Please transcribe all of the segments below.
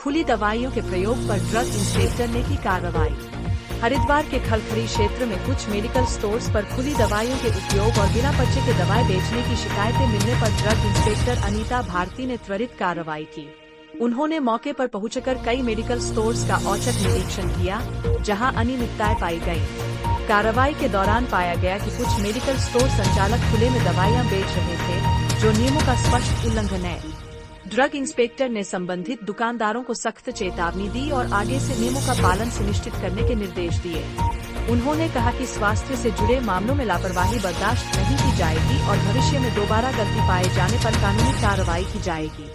खुली दवाइयों के प्रयोग पर ड्रग इंस्पेक्टर ने की कार्रवाई। हरिद्वार के खलखड़ी क्षेत्र में कुछ मेडिकल स्टोर्स पर खुली दवाइयों के उपयोग और बिना पर्चे के दवाएं बेचने की शिकायतें मिलने पर ड्रग इंस्पेक्टर अनीता भारती ने त्वरित कार्रवाई की। उन्होंने मौके पर पहुंचकर कई मेडिकल स्टोर्स का औचक निरीक्षण किया, जहां अनियमितताएं पाई गयी। कार्रवाई के दौरान पाया गया कि कुछ मेडिकल स्टोर संचालक खुले में दवाइयां बेच रहे थे, जो नियमों का स्पष्ट उल्लंघन है। ड्रग इंस्पेक्टर ने संबंधित दुकानदारों को सख्त चेतावनी दी और आगे से नियमों का पालन सुनिश्चित करने के निर्देश दिए। उन्होंने कहा कि स्वास्थ्य से जुड़े मामलों में लापरवाही बर्दाश्त नहीं की जाएगी और भविष्य में दोबारा गलती पाए जाने पर कानूनी कार्रवाई की जाएगी।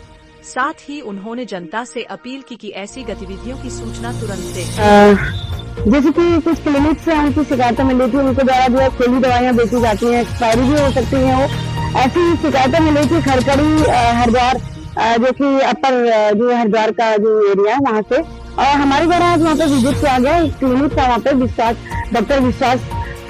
साथ ही उन्होंने जनता से अपील की कि ऐसी गतिविधियों की सूचना तुरंत दें। जैसे कि कुछ क्लिनिक से हमको शिकायतें मिली थी, उनके द्वारा जो है खुली दवाइयां बेची जाती हैं, एक्सपायरी भी हो सकती हैं। वो ऐसी शिकायतें मिली थी खरकड़ी हरिद्वार, जो कि अपर जो हरिद्वार का जो एरिया है वहाँ से, और हमारे द्वारा आज वहाँ पे विजिट किया गया। एक क्लिनिक था वहाँ पे, विश्वास डॉक्टर विश्वास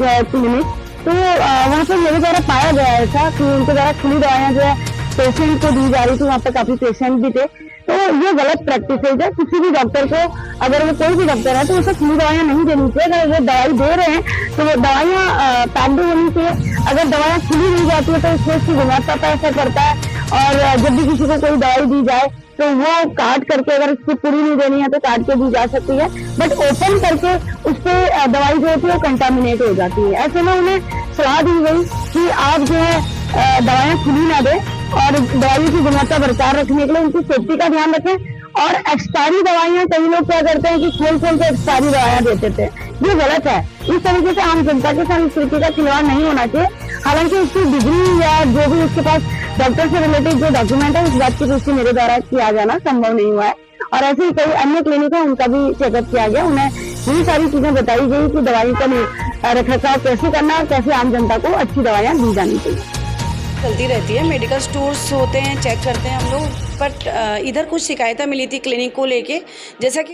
क्लिनिक। तो वहाँ पे मेरे द्वारा पाया गया ऐसा कि उनके द्वारा खुली दवाइयां जो है पेशेंट को दी जा रही थी। वहाँ पे काफी पेशेंट भी थे। तो ये गलत प्रैक्टिस है। किसी भी डॉक्टर को, अगर वो कोई भी डॉक्टर है, तो उसे खुली दवाइयां नहीं देनी चाहिए। अगर वो दवाई दे रहे हैं तो वो दवाइयां पैक्ड होनी चाहिए। अगर दवाइयां खुली दी जाती है तो उसकी गुणवत्ता पर असर पड़ता है। और जब भी किसी को कोई दवाई दी जाए तो वो काट करके, अगर उसकी पूरी नहीं देनी है तो काट के दी जा सकती है, बट ओपन करके उससे दवाई जो होती है वो कंटामिनेट हो जाती है। ऐसे में उन्हें सलाह दी गई कि आप जो है दवाइयां खुली ना दें और दवाइयों की गुणवत्ता बरकरार रखने के लिए उनकी सेफ्टी का ध्यान रखें। और एक्सपायरी दवाइयां, कई लोग क्या करते हैं कि खोल खोल के एक्सपायरी दवाइयां देते थे, ये गलत है। इस तरीके से आम जनता के साथ इस तरीके का खिलवाड़ नहीं होना चाहिए। हालांकि उसकी डिग्री या जो भी उसके पास डॉक्टर से रिलेटेड जो डॉक्यूमेंट है, उस बात की पुष्टि मेरे द्वारा किया जाना संभव नहीं हुआ है। और ऐसे ही कई अन्य क्लिनिक है, उनका भी चेकअप किया गया। उन्हें यही सारी चीजें बताई गई कि दवाई का रखरखाव कैसे करना है, कैसे आम जनता को अच्छी दवाइयां दी जानी चाहिए। चलती रहती है, मेडिकल स्टोर्स होते हैं, चेक करते हैं हम लोग, बट इधर कुछ शिकायतें मिली थी क्लिनिक को लेके, जैसा कि